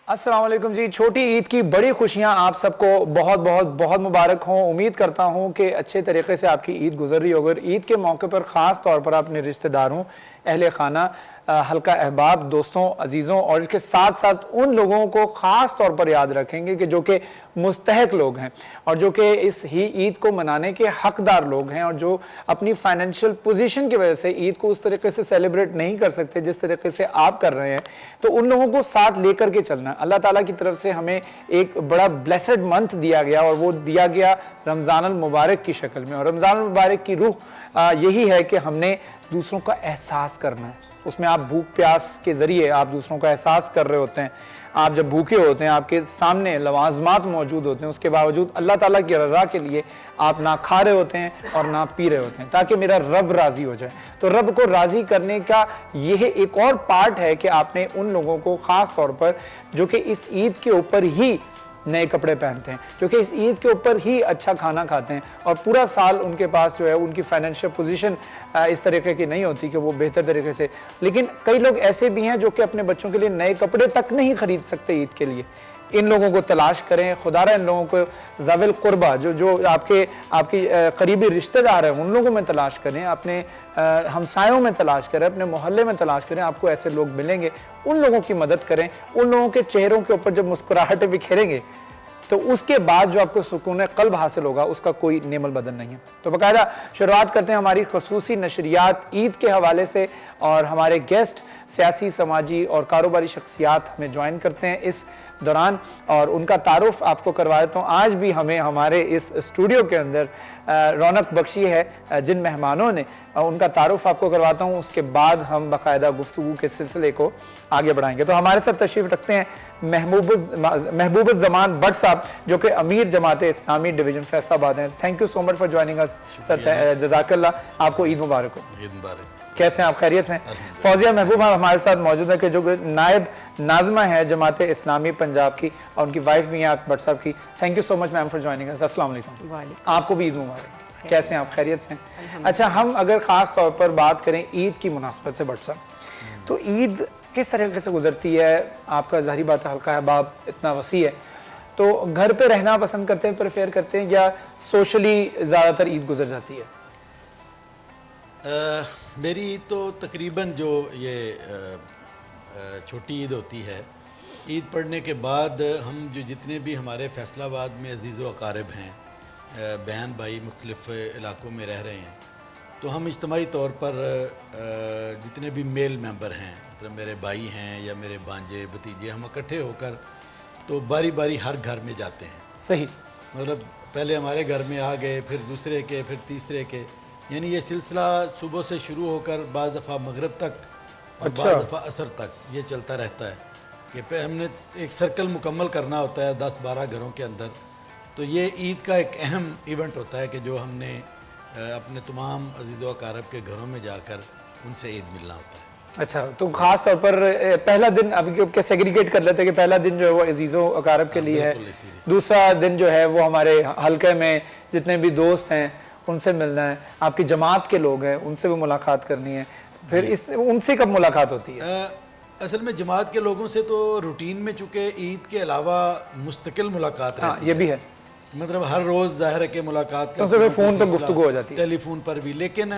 अस्सलाम वालेकुम जी। छोटी ईद की बड़ी खुशियां आप सबको बहुत बहुत बहुत मुबारक हों। उम्मीद करता हूं कि अच्छे तरीके से आपकी ईद गुजर रही होगी। ईद के मौके पर ख़ास तौर पर अपने रिश्तेदारों, अहले खाना, हल्का अहबाब, दोस्तों, अजीज़ों और इसके साथ साथ उन लोगों को ख़ास तौर पर याद रखेंगे कि जो कि मुस्तहक लोग हैं और जो कि इस ही ईद को मनाने के हकदार लोग हैं और जो अपनी फाइनेंशियल पोजीशन की वजह से ईद को उस तरीके से सेलिब्रेट नहीं कर सकते जिस तरीके से आप कर रहे हैं। तो उन लोगों को साथ लेकर के चलना। अल्लाह ताला की तरफ से हमें एक बड़ा ब्लेसड मंथ दिया गया और वो दिया गया रमज़ान अल मुबारक की शक्ल में। और रमज़ान अल मुबारक की रूह यही है कि हमने दूसरों का एहसास करना है। उसमें आप भूख प्यास के ज़रिए आप दूसरों का एहसास कर रहे होते हैं। आप जब भूखे होते हैं, आपके सामने लवाजमात मौजूद होते हैं, उसके बावजूद अल्लाह ताला की रज़ा के लिए आप ना खा रहे होते हैं और ना पी रहे होते हैं ताकि मेरा रब राज़ी हो जाए। तो रब को राज़ी करने का यह एक और पार्ट है कि आपने उन लोगों को ख़ास तौर पर जो कि इस ईद के ऊपर ही नए कपड़े पहनते हैं, जो कि इस ईद के ऊपर ही अच्छा खाना खाते हैं और पूरा साल उनके पास जो है उनकी फाइनेंशियल पोजीशन इस तरीके की नहीं होती कि वो बेहतर तरीके से। लेकिन कई लोग ऐसे भी हैं जो कि अपने बच्चों के लिए नए कपड़े तक नहीं खरीद सकते ईद के लिए। इन लोगों को तलाश करें, खुदारा इन लोगों को ज़ाविल कुर्बा जो आपकी करीबी रिश्तेदार हैं उन लोगों में तलाश करें, अपने हमसायों में तलाश करें, अपने मोहल्ले में तलाश करें। आपको ऐसे लोग मिलेंगे, उन लोगों की मदद करें। उन लोगों के चेहरों के ऊपर जब मुस्कुराहटें बिखेरेंगे तो उसके बाद जो आपको सुकून क़ल्ब हासिल होगा उसका कोई नेमल बदल नहीं है। तो बाकायदा शुरुआत करते हैं हमारी खसूसी नशरियात ईद के हवाले से और हमारे गेस्ट सियासी, समाजी और कारोबारी शख्सियात हमें ज्वाइन करते हैं इस दौरान और उनका तारुफ आपको करवा देता हूँ। आज भी हमें हमारे इस स्टूडियो के अंदर रौनक बख्शी है जिन मेहमानों ने, उनका तारुफ आपको करवाता हूँ। उसके बाद हम बाकायदा गुफ्तगू के सिलसिले को आगे बढ़ाएंगे। तो हमारे साथ तशरीफ़ रखते हैं महबूब ज़मान भट्ट साहब जो कि अमीर जमात इस्लामी डिवीज़न फैसलाबाद हैं। Thank you so much for joining us sir. जज़ाकल्लाह। आपको ईद मुबारक हो। ईद मुबारक। कैसे हैं आप? खैरियत से? फौजिया महबूब हमारे साथ मौजूद है कि जो नायब नाज़मा है जमात इस्लामी पंजाब की और उनकी वाइफ भी हैं भट्ट साहब की। Thank you so much ma'am for joining अस। अस्सलाम वालेकुम। आपको भी ईद मुबारक। कैसे हैं आप? खैरियत से? अच्छा, हम अगर ख़ास तौर पर बात करें ईद की मुनासबत से भट्ट साहब, तो ईद किस तरीके से गुजरती है? आपका ज़ाहिर बात है हल्का अहबाब इतना वसी है, तो घर पे रहना पसंद करते हैं, प्रेफर करते हैं या सोशली ज़्यादातर ईद गुजर जाती है? मेरी तो तकरीबन जो ये छोटी ईद होती है, ईद पढ़ने के बाद हम जो जितने भी हमारे फैसलाबाद में अजीज़ व अकारब हैं, बहन भाई मुख्तलिफ़ इलाक़ों में रह रहे हैं, तो हम इज्तमाही तौर पर जितने भी मेल मेंबर हैं, मतलब मेरे भाई हैं या मेरे भांजे भतीजे, हम इकट्ठे होकर तो बारी बारी हर घर में जाते हैं। सही, मतलब पहले हमारे घर में आ गए, फिर दूसरे के, फिर तीसरे के, यानी ये सिलसिला सुबह से शुरू होकर बाज़ दफ़ा मगरिब तक और बाज़ दफ़ा असर तक ये चलता रहता है कि पे हमने एक सर्कल मुकम्मल करना होता है 10-12 घरों के अंदर। तो ये ईद का एक अहम इवेंट होता है कि जो हमने अपने तमाम अजीज़ व अकारब के घरों में जाकर उनसे ईद मिलना होता है। अच्छा, तो ख़ास तौर पर पहला दिन अभी क्योंकि सेग्रीगेट कर लेते हैं कि पहला दिन जो है वो अजीज़ों अकारब के लिए है, दूसरा दिन जो है वो हमारे हल्के में जितने भी दोस्त हैं उनसे मिलना है, आपकी जमात के लोग हैं उनसे भी मुलाकात करनी है, फिर इस उनसे कब मुलाकात होती है? असल में जमात के लोगों से तो रूटीन में चूँकि ईद के अलावा मुस्तकिल मुलाकात रहती है। ये भी है, मतलब हर रोज़ ज़ाहिर है कि मुलाकात का तो फ़ोन पर गुफ्तगू हो जाती है, टेलीफोन पर भी, लेकिन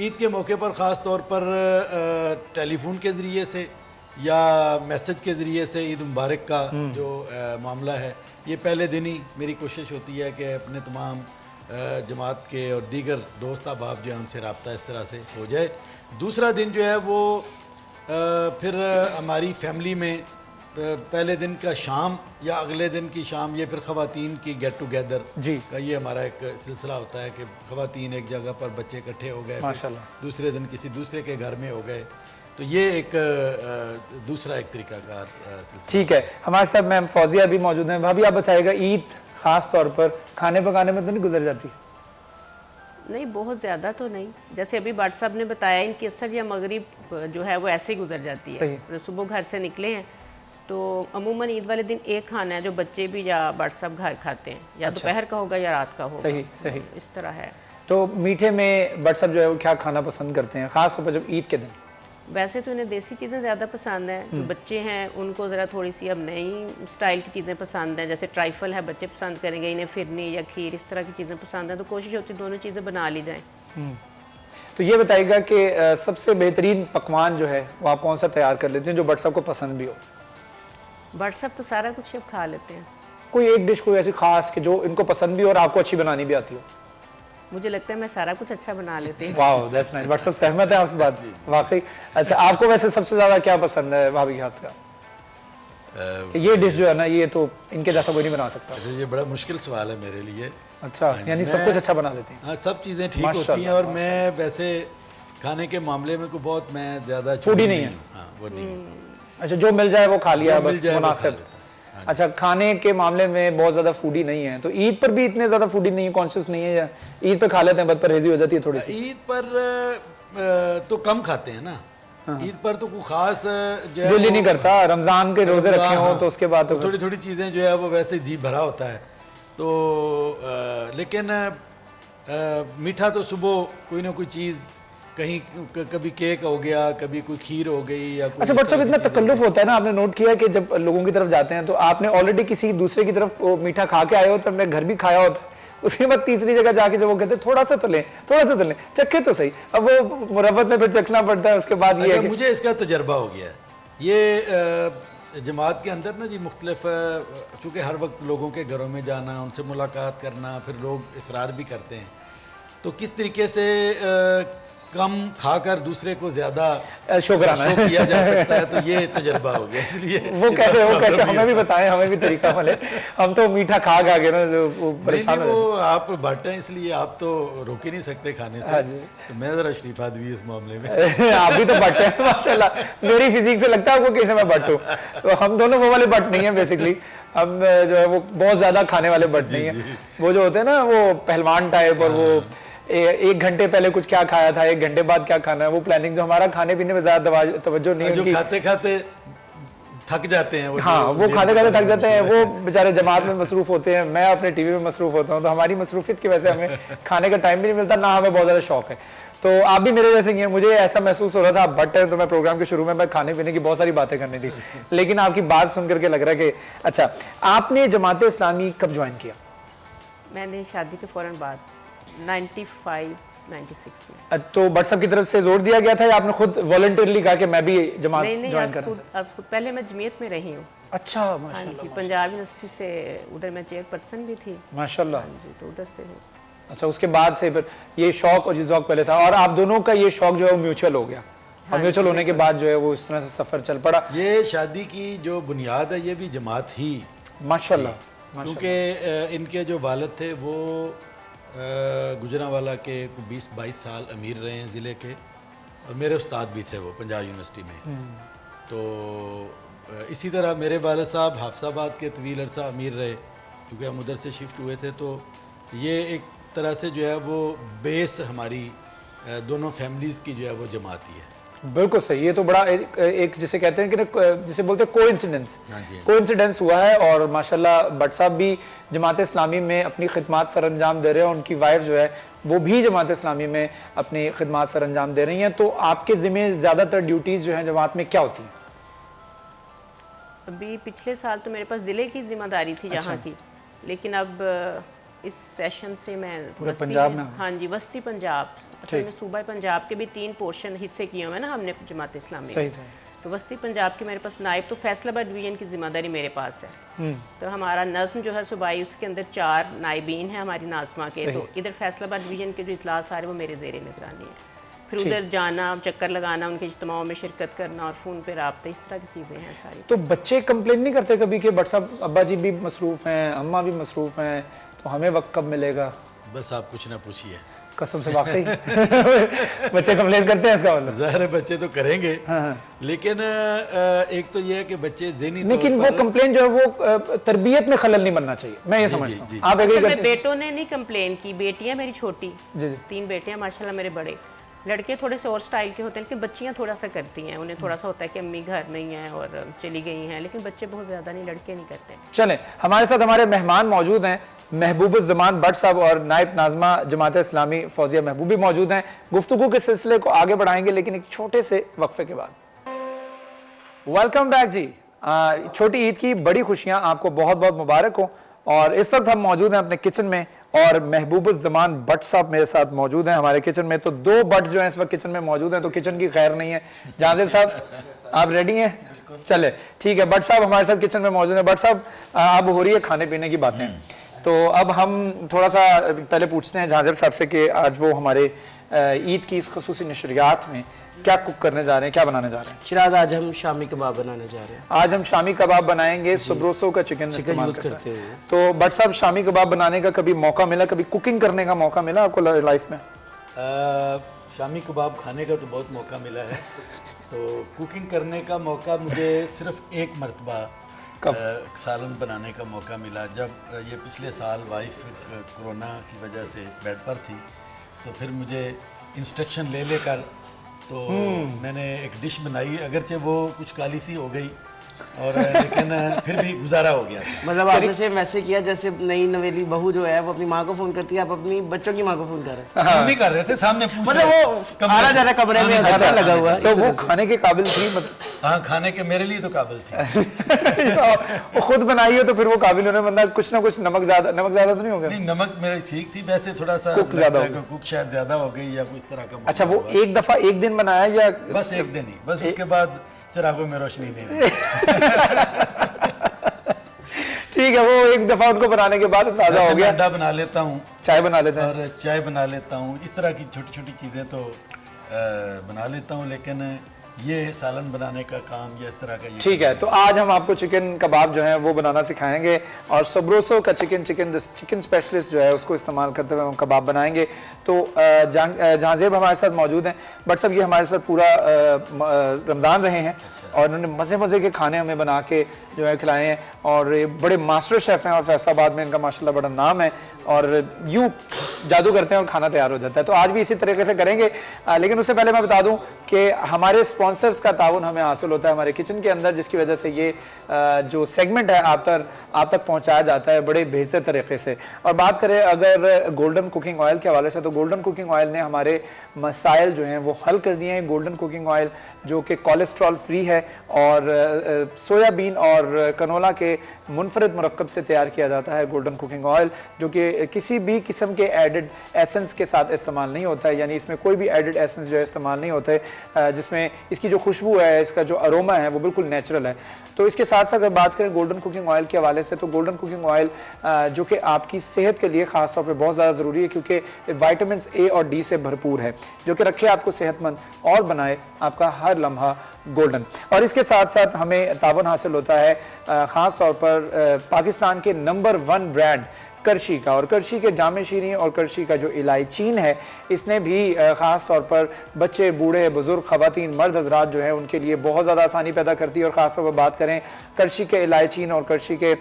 ईद के मौके पर ख़ास तौर पर टेलीफोन के ज़रिए से या मैसेज के ज़रिए से ईद मुबारक का जो मामला है, ये पहले दिन ही मेरी कोशिश होती है कि अपने तमाम जमात के और दीगर दोस्त अहबाब जो है उनसे रब्ता इस तरह से हो जाए। दूसरा दिन जो है वो फिर हमारी फैमिली में पहले दिन का शाम या अगले दिन की शाम, ये फिर ख़वातीन की गेट टुगेदर जी का ये हमारा एक सिलसिला होता है कि ख़वातीन एक जगह पर बच्चे इकट्ठे हो गए, माशाल्लाह दूसरे दिन किसी दूसरे के घर में हो गए, तो ये एक दूसरा एक तरीक़ाकार सिलसिला। ठीक है, हमारे साथ मैम फौजिया भी मौजूद हैं। भाभी आप बताइएगा, ईद ख़ास तौर पर खाने पकाने में तो नहीं गुजर जाती? नहीं, बहुत ज़्यादा तो नहीं। जैसे अभी भट्ट साहब ने बताया, इनकी असर या मगरिब जो है वो ऐसे ही गुजर जाती है। सुबह घर से निकले हैं तो अमूमन ईद वाले दिन एक खाना है जो बच्चे भी या भट्ट साहब घर खाते हैं, या दोपहर का होगा या रात का होगा। सही सही, इस तरह है। तो मीठे में भट्ट साहब जो है वो क्या खाना पसंद करते हैं ख़ास तौर पर जब ईद के दिन? वैसे तो इन्हें देसी चीज़ें ज़्यादा पसंद हैं, जो बच्चे हैं उनको ज़रा थोड़ी सी अब नई स्टाइल की चीज़ें पसंद हैं, जैसे ट्राइफल है बच्चे पसंद करेंगे, इन्हें फिरनी या खीर इस तरह की चीज़ें पसंद हैं, तो कोशिश होती है दोनों चीज़ें बना ली जाएँ। तो ये बताइएगा कि सबसे बेहतरीन पकवान जो है वो आप कौन सा तैयार कर लेते हैं जो बट साहब को पसंद भी हो? बट सब तो सारा कुछ अब खा लेते हैं। कोई एक डिश कोई ऐसी खास कि जो इनको पसंद भी हो और आपको अच्छी बनानी भी आती हो? मुझे लगता है मैं सारा कुछ अच्छा बना लेती हूँ। वाह, दैट्स नाइस। बट सब सहमत है आपसे बात वाकई। अच्छा, आपको वैसे सबसे ज्यादा क्या पसंद है भाभी के हाथ का? कि ये डिश जो है ना, ये तो इनके जैसा कोई नहीं बना सकता। अच्छा, ये बड़ा मुश्किल सवाल है मेरे लिए। अच्छा, यानी सब कुछ अच्छा बना लेते हैं? हाँ, सब चीज़ें ठीक होती हैं, और मैं वैसे खाने के मामले में को बहुत मैं ज़्यादा फूडी नहीं है? हाँ, वो नहीं हूँ। अच्छा, जो मिल जाए वो खा लिया, मिल बस जाए वो खा मुनासिब। लेता है। अच्छा, खाने के मामले में बहुत ज्यादा फूडी नहीं है, तो ईद पर भी इतने ज्यादा फूडी नहीं है, कॉन्शियस नहीं है, या ईद पे खा लेते हैं बद परहेजी हो जाती है थोड़ी सी? ईद पर तो कम खाते हैं ना। ईद पर तो कोई खास जो है दिल ही नहीं करता, रमजान के रोजे रखे हो तो उसके बाद तो थोड़ी थोड़ी चीज़ें जो है वो वैसे जी भरा होता है। तो लेकिन मीठा तो सुबह कोई ना कोई चीज़, कहीं कभी केक हो गया, कभी कोई खीर हो गई, या कोई अच्छा, बट सब इतना तकल्लुफ होता है ना, आपने नोट किया कि जब लोगों की तरफ जाते हैं तो आपने ऑलरेडी किसी दूसरे की तरफ वो मीठा खा के आए हो, तो हमने घर भी खाया होता है, उसके बाद तीसरी जगह जाके जब वो कहते हैं थोड़ा सा तो लें, थोड़ा सा तो लें, चखे तो सही, अब वो मुरब्बत में फिर चखना पड़ता है उसके बाद। ये मुझे इसका तजर्बा हो गया है। ये जमात के अंदर ना जी मुख्तलिफ, चूँकि हर वक्त लोगों के घरों में जाना, उनसे मुलाकात करना, फिर लोग इसरार भी करते हैं, तो किस तरीके से कम खाकर दूसरे को ज्यादा शुक्राना किया जा सकता है, तो ये तजर्बा हो गया। इसलिए वो कैसे हमें भी बताएं, हमें भी तरीका मिले, हम तो मीठा खा के ना वो परेशान नहीं, वो आप बांटे इसलिए आप तो रोक ही नहीं सकते खाने से। तो मैं जरा शरीफ आदमी इस मामले में। आप भी तो बट हैं माशाल्लाह, मेरी फिजिक से लगता है आपको कैसे मैं बट हूँ, तो हम दोनों वो वाले बट नहीं है बेसिकली, हम जो है वो बहुत ज्यादा खाने वाले बट नहीं है, वो जो होते हैं ना वो पहलवान टाइप, और वो एक घंटे पहले कुछ क्या खाया था, एक घंटे बाद क्या खाना है, वो प्लानिंग, जो हमारा खाने पीने में ज्यादा तवज्जो नहीं है, जो खाते खाते थक जाते हैं, हाँ वो खाते खाते थक जाते हैं, वो बेचारे जमात में मसरूफ होते हैं, मैं अपने टीवी में मसरूफ होता हूँ, तो हमारी मसरूफियत की वजह से हमें खाने का टाइम भी नहीं मिलता, ना हमें बहुत ज्यादा शौक है। तो आप भी मेरे जैसे ही हैं, मुझे ऐसा महसूस हो रहा था आप बट है, तो मैं प्रोग्राम के शुरू में मैं खाने पीने की बहुत सारी बातें करनी थी, लेकिन आपकी बात सुन करके लग रहा है कि अच्छा, आपने जमात इस्लामी कब ज्वाइन किया? मैंने शादी के फौरन बाद 95-96 में। तो बट साहब की तरफ से जोर दिया गया था या आपने खुद वॉलंटियरली कहा कि मैं भी जमात ज्वाइन करना? पहले मैं जमीयत में रही हूँ। अच्छा, हाँ जी, पंजाब यूनिवर्सिटी से, उधर मैं चेयरपर्सन भी थी माशाल्लाह। हाँ जी, तो उधर से हूँ। अच्छा, उसके बाद से फिर ये शौक और ये ज़ौक़ पहले था, और आप दोनों का ये शौक जो है वो म्यूचुअल हो गया, और म्यूचुअल होने के बाद जो है वो इस तरह से सफ़र चल पड़ा। ये शादी की जो बुनियाद है ये भी जमात ही, माशाल्लाह, क्योंकि इनके जो वालिद थे वो गुजरांवाला के 20-22 साल अमीर रहे हैं ज़िले के, और मेरे उस्ताद भी थे वो पंजाब यूनिवर्सिटी में। तो इसी तरह मेरे वालिद साहब हाफसाबाद के तवील अरसा अमीर रहे, क्योंकि हम उधर से शिफ्ट हुए थे, तो ये एक तरह से जो है वो बेस हमारी दोनों फैमिलीज़ की जो है वो जमाती है। बिल्कुल सही, ये तो बड़ा एक जिसे कहते हैं कि जिसे बोलते हैं कोइंसिडेंस हुआ है, और माशाल्लाह भट्ट साहब भी जमात इस्लामी में अपनी खिदमत सर अंजाम दे रहे हैं, उनकी वाइफ जो है वो भी जमात इस्लामी में अपनी खिदमत सर अंजाम दे रही हैं। तो आपके ज़िम्मे ज़्यादातर ड्यूटीज़ जो हैं जमात में क्या होती हैं? अभी पिछले साल तो मेरे पास ज़िले की जिम्मेदारी थी यहाँ की, लेकिन अब इस सेशन से मैं पंजाब में, हाँ जी, वस्ती पंजाब, असल में सूबा पंजाब के भी 3 पोर्शन हिस्से किए हुए हैं ना हमने जमात इस्लामी सही। तो वस्ती पंजाब के मेरे पास नायब, तो फैसलाबाद डिवीज़न की जिम्मेदारी मेरे पास है। तो हमारा नज़्म जो है सूबाई, उसके अंदर 4 नायबीन हैं हमारी नाज़मा के, तो इधर फैसलाबाद डिवीज़न के जो इजलास सारे वो मेरे ज़ेरे निगरानी है, फिर उधर जाना, चक्कर लगाना, उनके इज्तिमाओं में शिरकत करना, और फ़ोन पे राब्ते, इस तरह की चीज़ें हैं सारी। तो बच्चे कंप्लेन नहीं करते कभी कि भट्ट साहब अब्बा जी भी मसरूफ़ हैं, अम्मा भी मसरूफ़ हैं, तो हमें वक्त कब मिलेगा? बस आप कुछ ना पूछिए, कसम से वाकई बच्चे कंप्लेन करते हैं, इसका मतलब ज़ाहिर है बच्चे तो करेंगे। लेकिन एक तो ये है कि बच्चे ज़हनी, लेकिन वो कंप्लेन जो है वो तरबियत में खलल नहीं बनना चाहिए, मैं ये समझता हूँ। आप एग्री करते हैं? बेटों ने नहीं कंप्लेन की, बेटियां मेरी छोटी, 3 बेटियां माशाल्लाह मेरे बड़े, लड़के थोड़े से और स्टाइल के होते हैं, लेकिन बच्चियां थोड़ा सा करती हैं, उन्हें थोड़ा सा होता है कि अम्मी घर नहीं है और चली गई हैं, लेकिन बच्चे बहुत ज़्यादा नहीं, लड़के नहीं करते। चलें, हमारे साथ हमारे मेहमान मौजूद हैं, महबूबुज़्ज़मान भट्ट साहब और नायब नाज़मा जमात इस्लामी फौजिया महबूबी मौजूद हैं। गुफ्तगू के सिलसिले को आगे बढ़ाएंगे लेकिन एक छोटे से वक्फे के बाद। वेलकम बैक जी। छोटी ईद की बड़ी खुशियां आपको बहुत बहुत मुबारक हो। और इस वक्त हम मौजूद हैं अपने किचन में और महबूबुज़्ज़मान भट्ट साहब मेरे साथ मौजूद हैं हमारे किचन में। तो 2 भट्ट जो हैं इस वक्त किचन में मौजूद हैं, तो किचन की खैर नहीं है। जाज़िब साहब आप रेडी हैं? चले ठीक है, भट्ट साहब हमारे साथ किचन में मौजूद हैं। भट्ट साहब अब हो रही है खाने पीने की बातें, तो अब हम थोड़ा सा पहले पूछते हैं जाज़िब साहब से कि आज वो हमारे ईद की इस खुसूसी नशरियात में क्या कुक करने जा रहे हैं, क्या बनाने जा रहे हैं? शिराज, आज हम शामी कबाब बनाने जा रहे हैं। आज हम शामी कबाब बनाएंगे सुब्रोसो का चिकन इस्तेमाल करते हुए। तो भट्ट साहब, शामी कबाब बनाने का कभी मौका मिला, कभी कुकिंग करने का मौका मिला आपको लाइफ में? शामी कबाब खाने का तो बहुत मौका मिला है। तो कुकिंग करने का मौका मुझे सिर्फ एक मरतबा सालन बनाने का मौका मिला, जब ये पिछले साल वाइफ कोरोना की वजह से बेड पर थी। तो फिर मुझे इंस्ट्रक्शन ले लेकर तो मैंने एक डिश बनाई, अगरचे वो कुछ काली सी हो गई और लेकिन फिर भी गुजारा हो गया। मतलब आपने सेम वैसे किया जैसे नई नवेली बहू जो है वो अपनी माँ को फोन करती है, आप अपनी बच्चों की माँ को फोन कर रहे हैं। हम नहीं कर रहे थे, सामने पूछ मतलब वो आना जाना कमरे में अच्छा लगा हुआ है। तो वो खाने के काबिल थी मतलब? हाँ, खाने के मेरे लिए तो काबिल थी। वो खुद बनाई हो तो फिर वो काबिल होने, बंदा कुछ ना कुछ नमक ज्यादा तो नहीं हो गया? नहीं, नमक मेरे ठीक थी, वैसे थोड़ा सा कुक शायद ज्यादा हो गई या कुछ तरह का। अच्छा, वो एक दफा एक दिन बनाया या बस एक दिन ही, बस उसके बाद चिरागों में रोशनी नहीं रही। ठीक है, वो एक दफा उनको बनाने के बाद अंदाजा हो गया। अंडा बना लेता हूँ, चाय बना लेते हैं, और चाय बना लेता हूँ, इस तरह की छोटी छोटी चीज़ें तो बना लेता हूँ, लेकिन ये सालन बनाने का काम या इस तरह का ये। ठीक है, तो आज हम आपको चिकन कबाब जो है वो बनाना सिखाएंगे और सुब्रोसो का चिकन स्पेशलिस्ट जो है उसको इस्तेमाल करते हुए हम कबाब बनाएंगे। तो जाज़िब हमारे साथ मौजूद हैं। बट साहब, ये हमारे साथ पूरा रमज़ान रहे हैं और उन्होंने मज़े मज़े के खाने हमें बना के जो है खिलाए हैं और ये बड़े मास्टर शेफ़ हैं और फैसलाबाद में इनका माशाल्लाह बड़ा नाम है और यूँ जादू करते हैं और खाना तैयार हो जाता है। तो आज भी इसी तरीके से करेंगे, लेकिन उससे पहले मैं बता दूं कि हमारे स्पॉन्सर्स का ताउन हमें हासिल होता है हमारे किचन के अंदर, जिसकी वजह से ये जो सेगमेंट है आप तक पहुंचाया जाता है बड़े बेहतर तरीके से। और बात करें अगर गोल्डन कुकिंग ऑयल के हवाले से, तो गोल्डन कुकिंग ऑयल ने हमारे मसाइल जो हैं वो हल कर दिए हैं। गोल्डन कुकिंग ऑयल जो कि कोलेस्ट्रॉल फ्री है और सोयाबीन और कनोला के मुनफरद मुरक्कब से तैयार किया जाता है। गोल्डन कुकिंग ऑयल जो कि किसी भी किस्म के एडेड एसेंस के साथ इस्तेमाल नहीं होता है, यानी इसमें कोई भी एडेड एसेंस जो है इस्तेमाल नहीं होते, जिसमें इसकी जो खुशबू है, इसका जो अरोमा है वो बिल्कुल नेचुरल है। तो इसके साथ साथ अगर बात करें गोल्डन कुकिंग ऑयल के हवाले से, तो गोल्डन कुकिंग ऑयल जो कि आपकी सेहत के लिए ख़ास तौर पे बहुत ज़्यादा ज़रूरी है, क्योंकि विटामिन ए और डी से भरपूर है, जो कि रखे आपको सेहतमंद और बनाए आपका हर लम्हा गोल्डन। और इसके साथ साथ हमें तावन हासिल होता है ख़ास तौर पर पाकिस्तान के नंबर 1 ब्रांड करशी का, और करशी के जामे शीरी और करशी का जो इलायचीन है, इसने भी ख़ास तौर पर बच्चे, बूढ़े, बुज़ुर्ग, ख़वातीन, मर्द हज़रात जो है उनके लिए बहुत ज़्यादा आसानी पैदा करती है। और ख़ास तौर पर बात करें करशी के इलायचीन और करशी के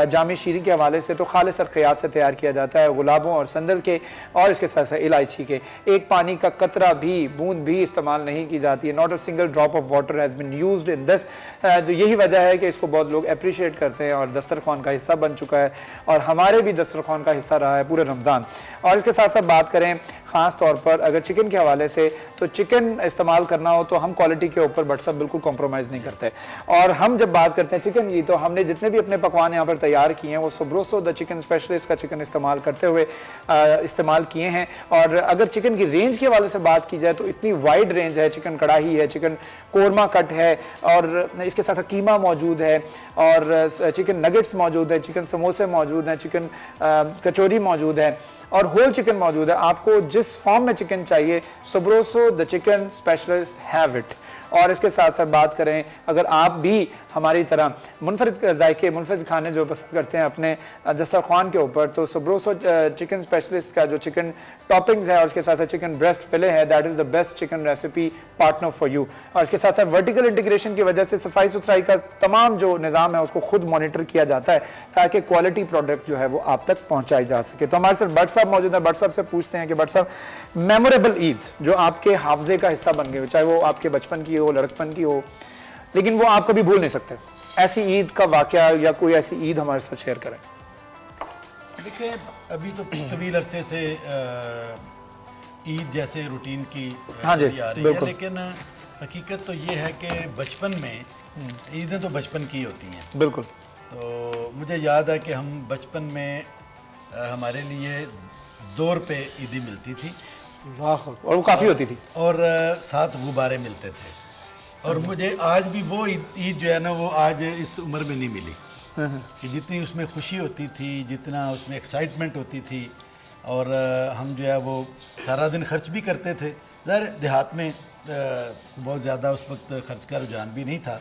जामे शीरी के हवाले से, तो खालिस अर्क़ियात से तैयार किया जाता है, गुलाबों और संदल के और इसके साथ साथ इलायची के। एक पानी का कतरा भी, बूंद भी इस्तेमाल नहीं की जाती है। Not a single drop of water has been used in this. तो यही वजह है कि इसको बहुत लोग अप्रिशिएट करते हैं और दस्तरखान का हिस्सा बन चुका है और हमारे भी दस्तरखान का हिस्सा रहा है पूरे रमज़ान। और इसके साथ साथ बात करें ख़ास तौर पर अगर चिकन के हवाले से, तो चिकन इस्तेमाल करना हो तो हम क्वालिटी के ऊपर बट सब बिल्कुल कॉम्प्रोमाइज़ नहीं करते। और हम जब बात करते हैं चिकन की, तो हमने जितने भी अपने पकवान यहाँ पर तैयार किए हैं वो सुब्रोसो द चिकन स्पेशलिस्ट का चिकन इस्तेमाल करते हुए इस्तेमाल किए हैं। और अगर चिकन की रेंज के हवाले से बात की जाए तो इतनी वाइड रेंज है, चिकन कढ़ाई है, चिकन कोरमा कट है और इसके साथ साथ कीमा मौजूद है और चिकन नगेट्स मौजूद है, चिकन समोसे मौजूद हैं, चिकन कचौरी मौजूद है और होल चिकन मौजूद है। आपको जिस फॉर्म में चिकन चाहिए, सुब्रोसो the chicken specialist have it. और इसके साथ साथ बात करें अगर आप भी हमारी तरह मुनफरिद जायके, मुनफरिद खाने जो पसंद करते हैं अपने दस्तरखान के ऊपर, तो सुब्रोसो चिकन स्पेशलिस्ट का जो चिकन टॉपिंग्स है और इसके साथ साथ चिकन ब्रेस्ट फिले है, that is the best chicken recipe partner for you. और इसके साथ साथ वर्टिकल इंटीग्रेशन की वजह से सफाई सुथराई का तमाम जो निज़ाम है उसको खुद मॉनिटर किया जाता है ताकि क्वालिटी प्रोडक्ट जो है वो आप तक पहुँचाई जा सके। तो हमारे साथ भट्ट साहब मौजूद है। भट्ट साहब से पूछते हैं कि भट्ट साहब, मेमोरेबल ईद जो आपके हाफजे का हिस्सा बन गई, चाहे वो आपके बचपन की हो, लड़कपन की हो, लेकिन वो आप कभी भूल नहीं सकते, ऐसी ईद का वाकया या कोई ऐसी ईद हमारे साथ शेयर करें। देखिए अभी तो तवील अरसे से ईद जैसे रूटीन की हाँ जी, चली आ रही है, बिल्कुल। लेकिन हकीकत तो ये है कि बचपन में ईदें तो बचपन की होती हैं। बिल्कुल। तो मुझे याद है कि हम बचपन में हमारे लिए 2 रुपये ईदी मिलती थी वाह, और वो काफ़ी होती थी। और 7 गुब्बारे मिलते थे। और मुझे आज भी वो ईद जो है ना, वो आज इस उम्र में नहीं मिली कि जितनी उसमें खुशी होती थी, जितना उसमें एक्साइटमेंट होती थी। और हम जो है वो सारा दिन खर्च भी करते थे। ज़ाहिर देहात में बहुत ज़्यादा उस वक्त खर्च का रुझान भी नहीं था,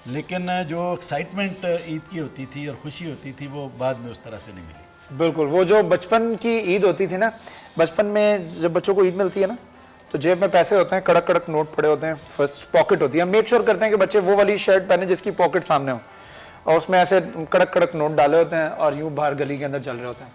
लेकिन जो एक्साइटमेंट ईद की होती थी और ख़ुशी होती थी वो बाद में उस तरह से नहीं मिली। बिल्कुल, वो जो बचपन की ईद होती थी ना, बचपन में जब बच्चों को ईद मिलती है ना, तो जेब में पैसे होते हैं, कड़क कड़क नोट पड़े होते हैं, फर्स्ट पॉकेट होती है। हम मेक श्योर करते हैं कि बच्चे वो वाली शर्ट पहने जिसकी पॉकेट सामने हो, और उसमें ऐसे कड़क कड़क नोट डाले होते हैं और यूँ बाहर गली के अंदर चल रहे होते हैं,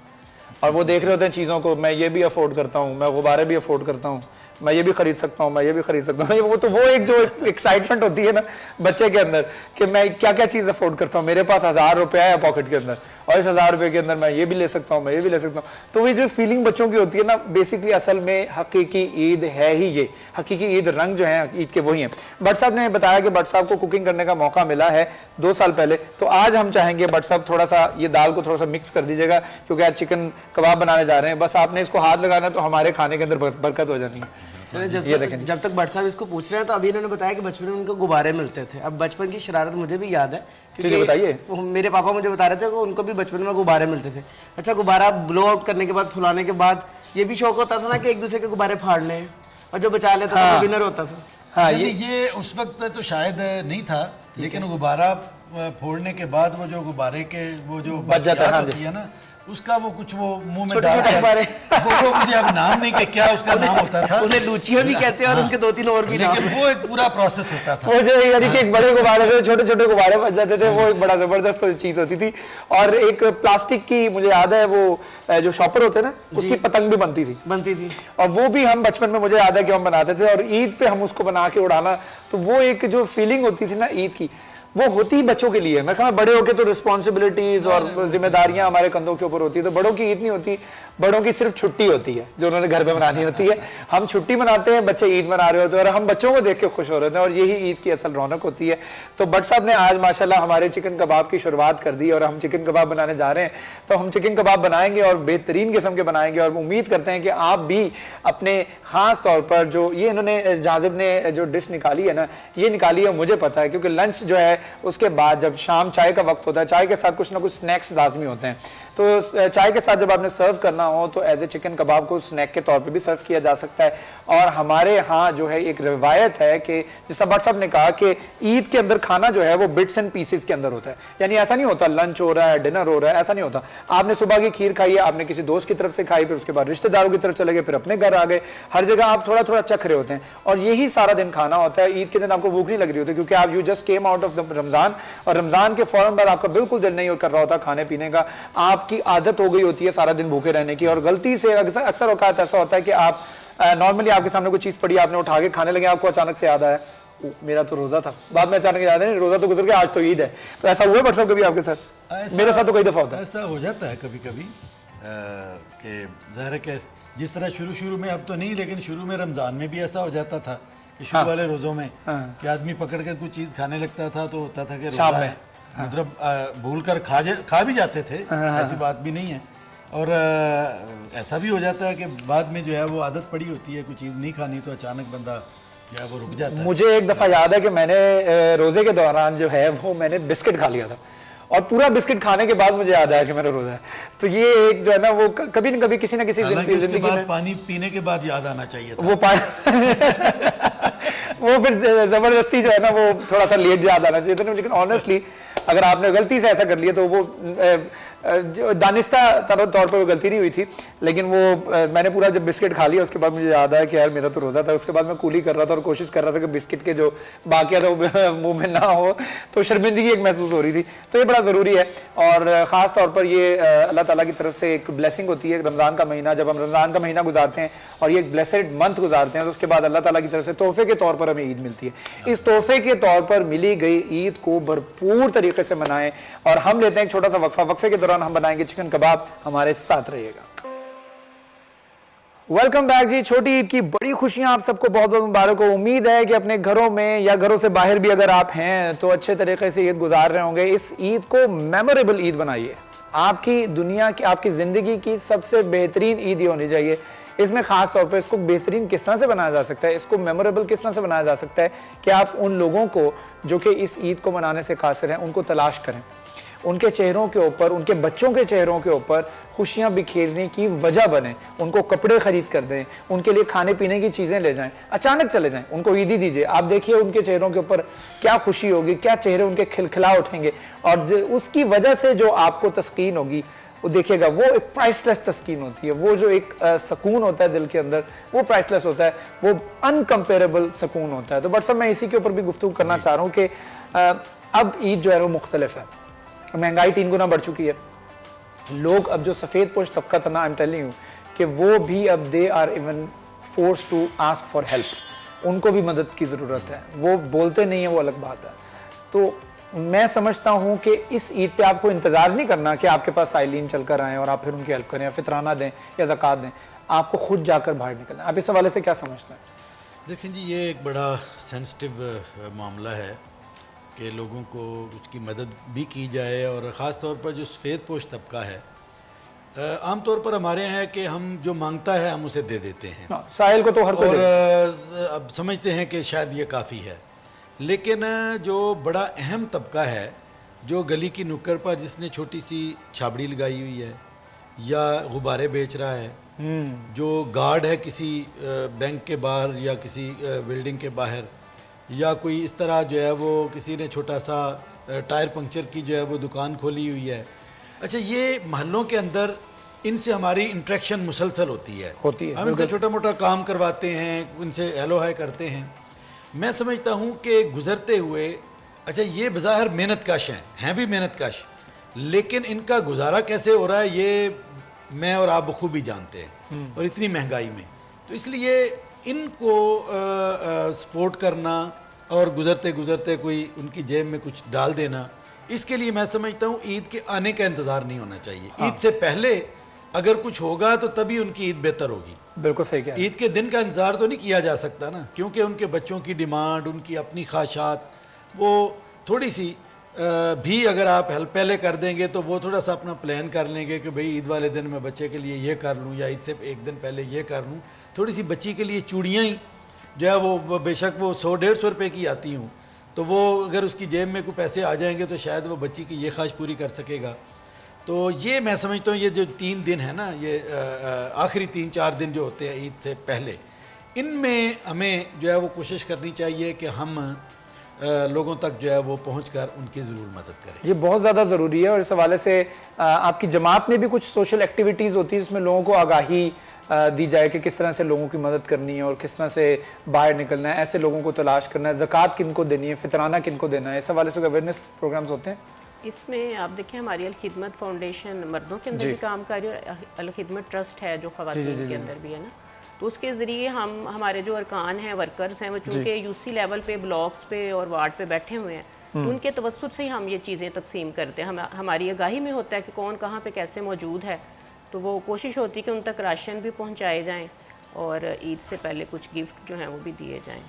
और वो देख रहे होते हैं चीज़ों को, मैं ये भी अफोर्ड करता हूँ, मैं गुब्बारे भी अफोर्ड करता हूँ, मैं ये भी खरीद सकता हूँ, मैं ये भी खरीद सकता हूँ। वो तो वो एक जो एक्साइटमेंट होती है ना बच्चे के अंदर कि मैं क्या क्या चीज़ अफोर्ड करता हूँ, मेरे पास 1000 रुपया है पॉकेट के अंदर, और इस 1000 रुपये के अंदर मैं ये भी ले सकता हूँ, मैं ये भी ले सकता हूँ। तो वो जो फीलिंग बच्चों की होती है ना, बेसिकली असल में हकीकी ईद है ही ये, हकीकी ईद रंग जो है ईद के वही हैं। भट्ट साहब ने बताया कि भट्ट साहब को कुकिंग करने का मौका मिला है 2 साल पहले, तो आज हम चाहेंगे भट्ट साहब थोड़ा सा ये दाल को थोड़ा सा मिक्स कर दीजिएगा, क्योंकि आज चिकन कबाब बनाने जा रहे हैं। बस आपने इसको हाथ लगाना तो हमारे खाने के अंदर बरकत हो जानी है। जब तक भट्ट साहब इसको पूछ रहे हैं तो अभी इन्होंने बताया कि बचपन में उनको गुब्बारे मिलते थे। अब बचपन की शरारत मुझे भी याद है, जी बताइए। क्योंकि मेरे पापा मुझे बता रहे थे कि उनको भी बचपन में गुब्बारे मिलते थे। अच्छा, गुब्बारा ब्लो आउट करने के बाद, फुलाने के बाद ये भी शौक होता था ना कि एक दूसरे के गुब्बारे फाड़ लें, और जो बचा लेता था वो विनर होता था। हाँ, ये उस वक्त तो शायद नहीं था, लेकिन गुब्बारा फोड़ने के बाद वो जो गुब्बारे के वो जो बच जाता है, होती है ना, उसका वो कुछ वो मुंह में छोटे डाल छोटे कर गुब्बारे। वो मुझे अब नाम नहीं कि क्या उसका नाम होता था, उन्हें लूचिया भी कहते हैं और उनके 2-3 और भी नाम लेकिन हैं। वो एक पूरा प्रोसेस होता था। वो जो यानी कि एक बड़े गुब्बारे से छोटे छोटे गुब्बारे बच जाते थे, वो एक बड़ा जबरदस्त चीज होती थी। और एक प्लास्टिक की मुझे याद है, वो जो शॉपर होते हैं ना, उसकी पतंग भी बनती थी, और वो भी हम बचपन में मुझे याद है कि हम बनाते थे, और ईद पे हम उसको बना के उड़ाना, तो वो एक जो फीलिंग होती थी ना ईद की, वो होती ही बच्चों के लिए। मैं कहा बड़े होके तो रिस्पॉन्सिबिलिटीज और जिम्मेदारियां हमारे कंधों के ऊपर होती है, तो बड़ों की ईद नहीं होती, बड़ों की सिर्फ छुट्टी होती है जो उन्होंने घर पे मनानी होती है। हम छुट्टी मनाते हैं, बच्चे ईद मना रहे होते हैं, और हम बच्चों को देख के खुश हो रहे होते हैं, और यही ईद की असल रौनक होती है। तो भट्ट साहब ने आज माशाल्लाह हमारे चिकन कबाब की शुरुआत कर दी, और हम चिकन कबाब बनाने जा रहे हैं। तो हम चिकन कबाब बनाएंगे और बेहतरीन किस्म के बनाएंगे, और उम्मीद करते हैं कि आप भी अपने ख़ास तौर पर जो ये इन्होंने जाजिब ने जो डिश निकाली है ना, ये निकाली है मुझे पता है, क्योंकि लंच जो है उसके बाद जब शाम चाय का वक्त होता है, चाय के साथ कुछ ना कुछ स्नैक्स लाजमी होते हैं। तो चाय के साथ जब आपने सर्व करना हो तो एज ए चिकन कबाब को स्नैक के तौर पे भी सर्व किया जा सकता है। और हमारे यहाँ जो है एक रिवायत है कि जैसा भट्ट साहब ने कहा कि ईद के अंदर खाना जो है वो बिट्स एंड पीसेस के अंदर होता है, यानी ऐसा नहीं होता लंच हो रहा है, डिनर हो रहा है, ऐसा नहीं होता। आपने सुबह की खीर खाई है, आपने किसी दोस्त की तरफ से खाई, फिर उसके बाद रिश्तेदारों की तरफ चले गए, फिर अपने घर आ गए, हर जगह आप थोड़ा थोड़ा चख रहे होते हैं, और यही सारा दिन खाना होता है। ईद के दिन आपको भूख नहीं लग रही होती, क्योंकि आप you just came out of Ramzan, और रमजान के फौरन बाद आपका बिल्कुल दिल नहीं कर रहा होता खाने पीने का, आपकी आदत हो गई होती है सारा दिन भूखे रहने की, और गलती से अक्सर औकात ऐसा होता है कि आप नॉर्मली आपके सामने कोई चीज पड़ी, आपने उठा के खाने लगे, आपको अचानक से याद आया मेरा तो रोजा था, बाद में अचानक याद है रोजा तो गुजर गया, आज तो ईद है। तो ऐसा हुआ भट्ट साहब कभी आपके साथ? मेरे साथ तो कई दफा होता है। ऐसा हो जाता है कभी कभी कि ज़ाहिर है कि जिस तरह शुरू में, अब तो नहीं, लेकिन शुरू में रमज़ान में भी ऐसा हो जाता था कि शुरू वाले रोज़ों में कि आदमी पकड़ कर कुछ चीज़ खाने लगता था, तो होता था कि रोज़ा है, मतलब भूल कर खा भी जाते थे, ऐसी बात भी नहीं है। और ऐसा भी हो जाता है कि बाद में जो है वो आदत पड़ी होती है, कोई चीज़ नहीं खानी, तो अचानक बंदा जो है वो रुक जाता है। मुझे एक दफ़ा याद है कि मैंने रोज़े के दौरान जो है वो मैंने बिस्किट खा लिया था, और पूरा बिस्किट खाने के बाद मुझे याद आया कि मेरा रोज़ा है। तो ये एक जो है ना वो कभी न कभी किसी न किसी जिंदगी में पानी पीने के बाद याद आना चाहिए था। वो फिर ज़बरदस्ती जो है ना वो थोड़ा सा लेट याद आना चाहिए था। लेकिन ऑनेस्टली अगर आपने गलती से ऐसा कर लिया तो वो दानिस्ता तौर पर वो गलती नहीं हुई थी, लेकिन वो मैंने पूरा जब बिस्किट खा लिया उसके बाद मुझे याद आया कि यार मेरा तो रोज़ा था। उसके बाद मैं कूली कर रहा था और कोशिश कर रहा था कि बिस्किट के जो बाकिया था वो मुंह में ना हो, तो शर्मिंदगी एक महसूस हो रही थी। तो ये बड़ा ज़रूरी है, और ख़ास तौर पर ये अल्लाह ताला की तरफ से एक ब्लेसिंग होती है। रमज़ान का महीना, जब हम रमज़ान का महीना गुजारते हैं और ये एक ब्लेसेड मंथ गुजारते हैं, तो उसके बाद अल्लाह ताला की तरफ से तोहफे के तौर पर हमें ईद मिलती है। इस तोहफे के तौर पर मिली गई ईद को भरपूर तरीके से मनाएं। और हम लेते हैं एक छोटा सा वक्फा, वक्फे के दौरान दौरान हम बनाएंगे चिकन कबाब, हमारे साथ रहिएगा। वेलकम बैक जी। छोटी ईद की बड़ी खुशियां आप सबको बहुत बहुत मुबारक हो। उम्मीद है कि अपने घरों में या घरों से बाहर भी अगर आप हैं तो अच्छे तरीके से ईद गुजार रहे होंगे। इस ईद को मेमोरेबल ईद बनाइए। आपकी दुनिया की, आपकी ज़िंदगी की सबसे बेहतरीन ईद ही होनी चाहिए। इसमें ख़ास तौर पर इसको बेहतरीन किस तरह से बनाया जा सकता है, इसको मेमोरेबल किस तरह से बनाया जा सकता है कि आप उन लोगों को जो कि इस ईद को मनाने से कासिर हैं उनको तलाश करें, उनके चेहरों के ऊपर, उनके बच्चों के चेहरों के ऊपर खुशियां बिखेरने की वजह बने, उनको कपड़े खरीद कर दें, उनके लिए खाने पीने की चीज़ें ले जाएं, अचानक चले जाएं, उनको ईदी दीजिए। आप देखिए उनके चेहरों के ऊपर क्या खुशी होगी, क्या चेहरे उनके खिलखिला उठेंगे और उसकी वजह से जो आपको तस्कीन होगी वो देखिएगा, वो एक प्राइसलेस तस्कीन होती है। वो जो एक सुकून होता है दिल के अंदर, वो प्राइसलेस होता है, वो अनकम्पेरेबल सुकून होता है। तो बट सब मैं इसी के ऊपर भी गुफ्तगू करना चाह रहा हूँ कि अब ईद जो है वो मुख्तलिफ है। महंगाई 3 गुना बढ़ चुकी है। लोग अब जो सफ़ेद पोश तबका था ना, आई एम टेलिंग यू कि वो भी अब they are even force to ask for help. उनको भी मदद की ज़रूरत है। वो बोलते नहीं है, वो अलग बात है। तो मैं समझता हूँ कि इस ईद पे आपको इंतज़ार नहीं करना कि आपके पास साइलिन चल कर आएँ और आप फिर उनकी हेल्प करें या फितराना दें या ज़कात दें। आपको खुद जाकर बाहर निकलना है। आप इस हवाले से क्या समझते हैं? देखें जी, ये एक बड़ा सेंसिटिव मामला है कि लोगों को उसकी मदद भी की जाए और ख़ास तौर पर जो सफ़ेद पोश तबका है, आम तौर पर हमारे यहाँ है कि हम जो मांगता है हम उसे दे देते हैं। साहिल को तो हर कोई और अब समझते हैं कि शायद ये काफ़ी है। लेकिन जो बड़ा अहम तबका है, जो गली की नुक्कड़ पर जिसने छोटी सी छाबड़ी लगाई हुई है या गुब्बारे बेच रहा है, जो गार्ड है किसी बैंक के बाहर या किसी बिल्डिंग के बाहर, या कोई इस तरह जो है वो किसी ने छोटा सा टायर पंक्चर की जो है वो दुकान खोली हुई है। अच्छा, ये महल्लों के अंदर इनसे हमारी इंट्रैक्शन मुसलसल होती है। हम इनसे छोटा मोटा काम करवाते हैं, उनसे हेलो हाय करते हैं। मैं समझता हूँ कि गुज़रते हुए, अच्छा ये बज़ाहिर मेहनत कश हैं भी मेहनत कश, लेकिन इनका गुजारा कैसे हो रहा है ये मैं और आप बखूबी जानते हैं, और इतनी महंगाई में। तो इसलिए इनको सपोर्ट करना और गुज़रते गुज़रते कोई उनकी जेब में कुछ डाल देना, इसके लिए मैं समझता हूँ ईद के आने का इंतज़ार नहीं होना चाहिए। ईद से पहले अगर कुछ होगा तो तभी उनकी ईद बेहतर होगी। बिल्कुल सही कहा। ईद के दिन का इंतज़ार तो नहीं किया जा सकता ना, क्योंकि उनके बच्चों की डिमांड, उनकी अपनी ख्वाहिशात, वो थोड़ी सी भी अगर आप हेल्प पहले कर देंगे तो वो थोड़ा सा अपना प्लान कर लेंगे कि भाई ईद वाले दिन मैं बच्चे के लिए ये कर लूँ या ईद से एक दिन पहले ये कर लूँ। थोड़ी सी बच्ची के लिए चूड़ियाँ ही जो है वो बेशक वो 100-150 रुपये की आती हूँ, तो वो अगर उसकी जेब में कोई पैसे आ जाएंगे तो शायद वो बच्ची की ये ख्वाहिश पूरी कर सकेगा। तो ये मैं समझता हूँ ये जो 3 दिन है ना, ये आखिरी 3-4 दिन जो होते हैं ईद से पहले, इनमें हमें जो है वो कोशिश करनी चाहिए कि हम लोगों तक जो है वो पहुंचकर उनकी ज़रूर मदद करें। ये बहुत ज़्यादा ज़रूरी है। और इस हवाले से आपकी जमात में भी कुछ सोशल एक्टिविटीज़ होती है जिसमें लोगों को आगाही दी जाए कि किस तरह से लोगों की मदद करनी है और किस तरह से बाहर निकलना है, ऐसे लोगों को तलाश करना है, ज़कात किन को देनी है, फितराना किन को देना है, इस हवाले से अवेयरनेस प्रोग्राम्स होते हैं। इसमें आप देखिए हमारी अल-खिदमत फाउंडेशन मर्दों के अंदर भी काम कर रही है और अल-खिदमत ट्रस्ट है जो ख़वातीन के अंदर भी है ना, तो उसके ज़रिए हम हमारे जो अरकान हैं, वर्कर्स हैं, वो चूँकि यूसी लेवल पे, ब्लॉक्स पे और वार्ड पे बैठे हुए हैं, तो उनके तवस्सुत से ही हम ये चीज़ें तकसीम करते हैं। हमारी आगाही में होता है कि कौन कहाँ पे कैसे मौजूद है, तो वो कोशिश होती है कि उन तक राशन भी पहुँचाए जाएँ और ईद से पहले कुछ गिफ्ट जो हैं वो भी दिए जाएँ।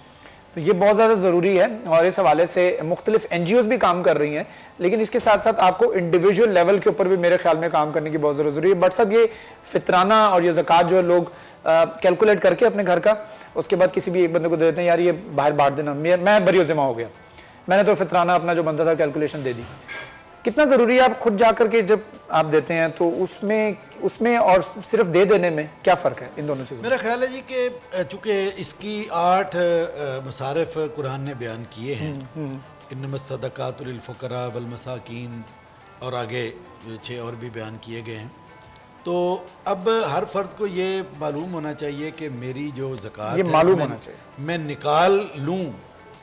तो ये बहुत ज़्यादा ज़रूरी है और इस हवाले से मुख्तलिफ NGOs भी काम कर रही हैं, लेकिन इसके साथ साथ आपको इंडिविजुअल लेवल के ऊपर भी मेरे ख्याल में काम करने की बहुत ज़रूरी है। बट सब ये फितराना और ये ज़कात जो है लोग कैलकुलेट करके अपने घर का, उसके बाद किसी भी एक बंदे को दे देते हैं, यार ये बाहर बांट देना, मैं बरी ज़िम्मा हो गया, मैंने तो फितराना अपना जो बनता था कैलकुलेशन दे दी। कितना ज़रूरी है आप खुद जा कर के जब आप देते हैं तो उसमें और सिर्फ दे देने में क्या फ़र्क है इन दोनों चीज़ों? मेरा ख्याल है जी कि चूँकि इसकी 8 मसारिफ कुरान ने बयान किए हैं, इन्नमस सदक़ातु लिल फ़ुक़रा वल मसाकीन, और आगे 6 और भी बयान किए गए हैं। तो अब हर फर्द को ये मालूम होना चाहिए कि मेरी जो ज़कात ये मालूम होना चाहिए, मैं निकाल लूँ।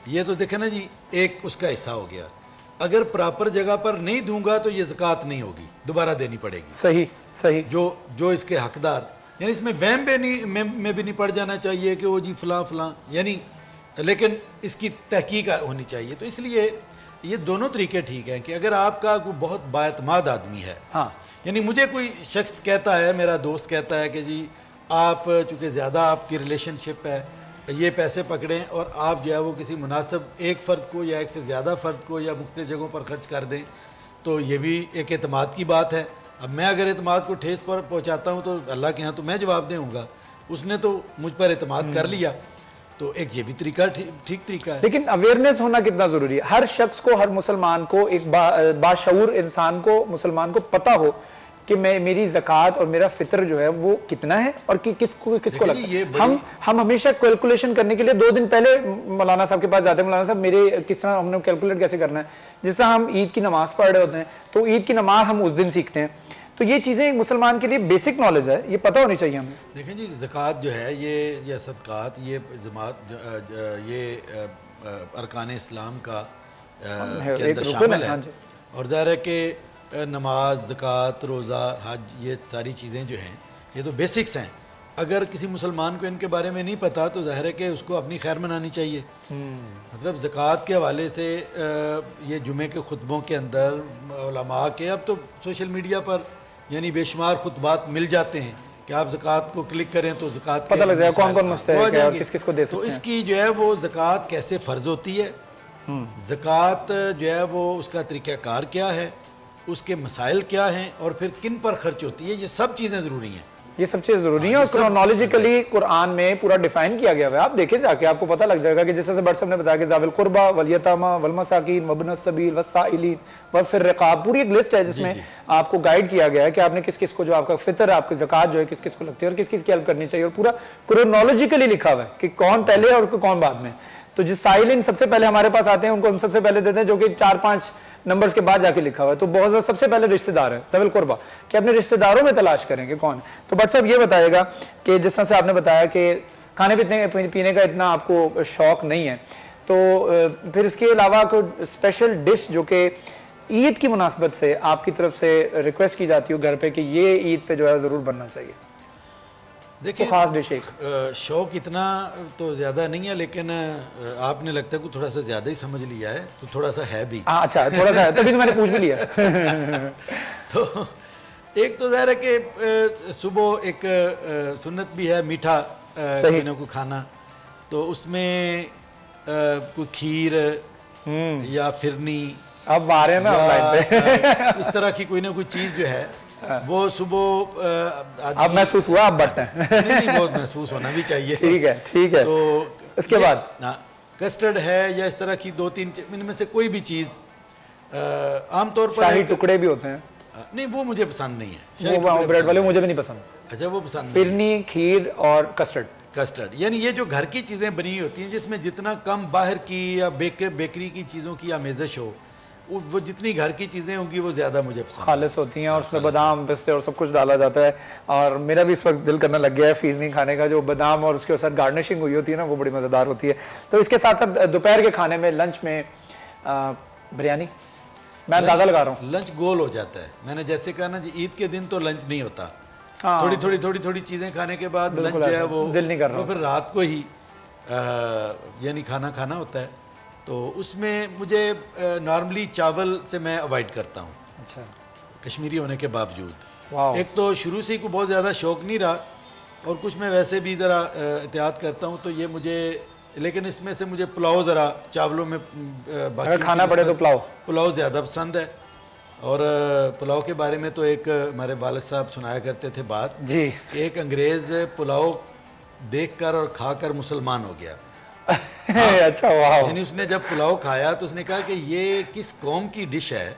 ये तो देखे ना जी, एक उसका हिस्सा हो गया। अगर प्रॉपर जगह पर नहीं दूंगा तो ये ज़कात नहीं होगी, दोबारा देनी पड़ेगी। सही सही। जो इसके हकदार, यानी इसमें वहम में भी नहीं पड़ जाना चाहिए कि वो जी फ़लाँ फ़लाँ, यानी, लेकिन इसकी तहकीक होनी चाहिए। तो इसलिए ये दोनों तरीके ठीक हैं कि अगर आपका कोई बहुत बाएतमाद आदमी है, हाँ, यानी मुझे कोई शख्स कहता है, मेरा दोस्त कहता है कि जी आप चूँकि ज़्यादा आपकी रिलेशनशिप है, ये पैसे पकड़ें और आप जो है वो किसी मुनासिब एक फ़र्द को या एक से ज़्यादा फ़र्द को या मुख्तलिफ़ जगहों पर ख़र्च कर दें, तो ये भी एक एतमाद की बात है। अब मैं अगर एतमाद को ठेस पर पहुँचाता हूँ तो अल्लाह के यहाँ तो मैं जवाब दूँगा, उसने तो मुझ पर एतमाद कर लिया, तो एक ये भी तरीका ठीक तरीका है। लेकिन अवेयरनेस होना कितना जरूरी है। हर शख्स को, हर मुसलमान को, एक बाशऊर इंसान को, मुसलमान को पता हो कि मैं, मेरी ज़कात और मेरा फितर जो है वो कितना है और कि किसको लगता है। हम हमेशा कैलकुलेशन करने के लिए 2 दिन पहले मौलाना साहब के पास जाते हैं, मौलाना साहब मेरे किस तरह हमने कैलकुलेट कैसे करना है। जैसा हम ईद की नमाज पढ़ रहे होते हैं तो ईद की नमाज हम उस दिन सीखते हैं, तो ये चीज़ें मुसलमान के लिए बेसिक नॉलेज है, ये पता होनी चाहिए हमें। देखें जी, ज़कात जो है ये या सदक़ात, ये जमात ये अरकान इस्लाम का के अंदर शामिल है। और ज़ाहिर है कि नमाज, ज़कात, रोज़ा, हज, ये सारी चीज़ें जो हैं ये तो बेसिक्स हैं। अगर किसी मुसलमान को इनके बारे में नहीं पता तो ज़ाहिर है कि उसको अपनी खैर मनानी चाहिए। मतलब ज़कात के हवाले से ये जुमे के खुतबों के अंदर उलमा के, अब तो सोशल मीडिया पर यानी बेशुमार खुतबात मिल जाते हैं कि आप ज़कात को क्लिक करें तो ज़कात पता लग जाएगा कौन कौन मुस्तहिक़ है और किस किस को दे सकते हैं। तो इसकी जो है वो ज़कात कैसे फ़र्ज़ होती है, ज़कात जो है वो उसका तरीक़ाकार क्या है, उसके मसाइल क्या हैं और फिर किन पर खर्च होती है, ये सब चीज़ें ज़रूरी हैं। ये सब चीज़ ज़रूरी है और क्रोनोलॉजिकली कुरान में पूरा डिफाइन किया गया है। आप देखें जाके, आपको पता लग जाएगा कि जैसे बट साहब ने बताया कि ज़ाविल कुर्बा वल यतामा वल मसाकीन वब्नस सबील वस्साइलीन व फिर रिकाब, पूरी एक लिस्ट है जिसमें आपको गाइड किया गया है कि आपने किस किस को, जो आपका फितर, आपकी ज़कात जो है किस किस को लगती है और किस किस की हेल्प करनी चाहिए, और पूरा क्रोनोलॉजिकली लिखा हुआ है कि कौन पहले और कौन बाद में। तो जिस साइलिन सबसे पहले हमारे पास आते हैं उनको हम सबसे पहले देते हैं, जो कि 4-5 नंबर्स के बाद जाके लिखा हुआ है। तो बहुत ज़्यादा सबसे पहले रिश्तेदार है ज़विल कुर्बा, कि अपने रिश्तेदारों में तलाश करें कि कौन है। तो बट साहब ये बताएगा कि जिस तरह से आपने बताया कि खाने पीने का इतना आपको शौक नहीं है, तो फिर इसके अलावा कोई स्पेशल डिश जो कि ईद की मुनासबत से आपकी तरफ से रिक्वेस्ट की जाती हो घर पे कि ये ईद पे जो है ज़रूर बनना चाहिए? देखिए, खास डिश एक शौक इतना तो ज़्यादा नहीं है, लेकिन आपने लगता है कि थोड़ा सा ज़्यादा ही समझ लिया है, तो थोड़ा सा है भी। अच्छा, थोड़ा सा है, तभी तो मैंने पूछ भी लिया। तो एक तो ज़ाहिर है कि सुबह एक सुन्नत भी है मीठा खाने को खाना, तो उसमें कोई खीर या फिरनी, अब आ रहे हैं ना लाइन पे, इस तरह की कोई ना कोई चीज़ जो है वो सुबह अब महसूस हुआ, अब बट नहीं, बहुत महसूस होना भी चाहिए। ठीक है, ठीक है। तो इसके बाद कस्टर्ड है या इस तरह की 2-3 इनमें से कोई भी चीज़, आमतौर पर शाही टुकड़े भी होते हैं, नहीं वो मुझे पसंद नहीं है, वो ब्रेड वाले मुझे भी नहीं पसंद। अच्छा, वो पसंद नहीं। फिरनी, खीर और कस्टर्ड यानी ये जो घर की चीज़ें बनी होती हैं जिसमें जितना कम बाहर की या बेकरी की चीज़ों की आमेज़श हो, वो जितनी घर की चीज़ें होंगी वो ज़्यादा मुझे पसंद खालिस होती हैं और उसमें बादाम, पिस्ते और सब कुछ डाला जाता है। और मेरा भी इस वक्त दिल करने लग गया है फिरनी खाने का, जो बादाम और उसके साथ गार्निशिंग हुई होती है ना, वो बड़ी मज़ेदार होती है। तो इसके साथ साथ दोपहर के खाने में, लंच में बिरयानी, मैं अंदाज़ा लगा रहा हूँ लंच गोल हो जाता है। मैंने जैसे कहा ना जी, ईद के दिन तो लंच नहीं होता, थोड़ी चीज़ें खाने के बाद लंच जो है वो दिल नहीं कर रहा, वो फिर रात को ही यानी खाना होता है। तो उसमें मुझे नॉर्मली चावल से मैं अवॉइड करता हूँ। अच्छा, कश्मीरी होने के बावजूद, एक तो शुरू से ही कोई बहुत ज़्यादा शौक़ नहीं रहा और कुछ मैं वैसे भी ज़रा एहतियात करता हूँ, तो ये मुझे, लेकिन इसमें से मुझे पुलाव ज़रा चावलों में अगर खाना पड़े तो पुलाव ज़्यादा पसंद है। और पुलाव के बारे में तो एक हमारे वालिद साहब सुनाया करते थे बात जी, कि एक अंग्रेज़ पुलाव देखकर और खाकर मुसलमान हो गया। अच्छा, वाह। यानी उसने जब पुलाव खाया तो उसने कहा कि ये किस कौम की डिश है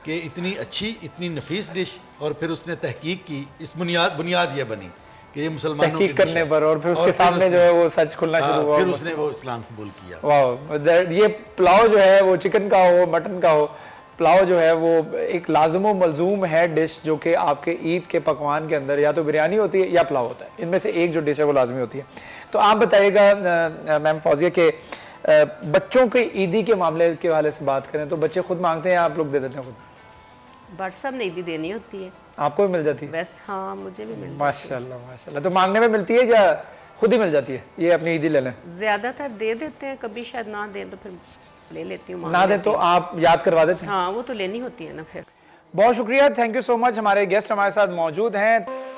कि इतनी अच्छी, इतनी नफीस डिश। और फिर उसने तहकीक की, इस बुनियाद ये बनी कि ये मुसलमानों की करने पर, और फिर उसके सामने जो है वो सच खुलना शुरू हुआ, फिर उसने वो इस्लाम कबूल किया। वाह, ये पुलाव जो है वो चिकन का हो, मटन का हो, पुलाव जो है वो एक लाजुम मलजूम है डिश, जो कि आपके ईद के पकवान के अंदर या तो बिरयानी होती है या पुलाव होता है, इनमें से एक जो डिश है वो लाजमी होती है। तो आप बताइएगा मैम फौजिया के बच्चों के ईदी के मामले के हवाले से बात करें तो बच्चे खुद मांगते हैं या आप लोग दे देते हैं खुद? बट सब ने ईदी देनी होती है। आपको भी मिल जाती है? बस हाँ, मुझे भी मिल जाती है। माशाल्लाह माशाल्लाह। तो मांगने में मिलती है या खुद ही मिल जाती है, ये अपनी ईदी ले लें? ज़्यादातर दे देते हैं, कभी शायद ना दें तो फिर ले लेती हूँ, ना दे तो आप याद करवा देते हैं? हाँ वो तो लेनी होती है ना फिर। बहुत शुक्रिया, थैंक यू सो मच। हमारे गेस्ट हमारे साथ मौजूद हैं।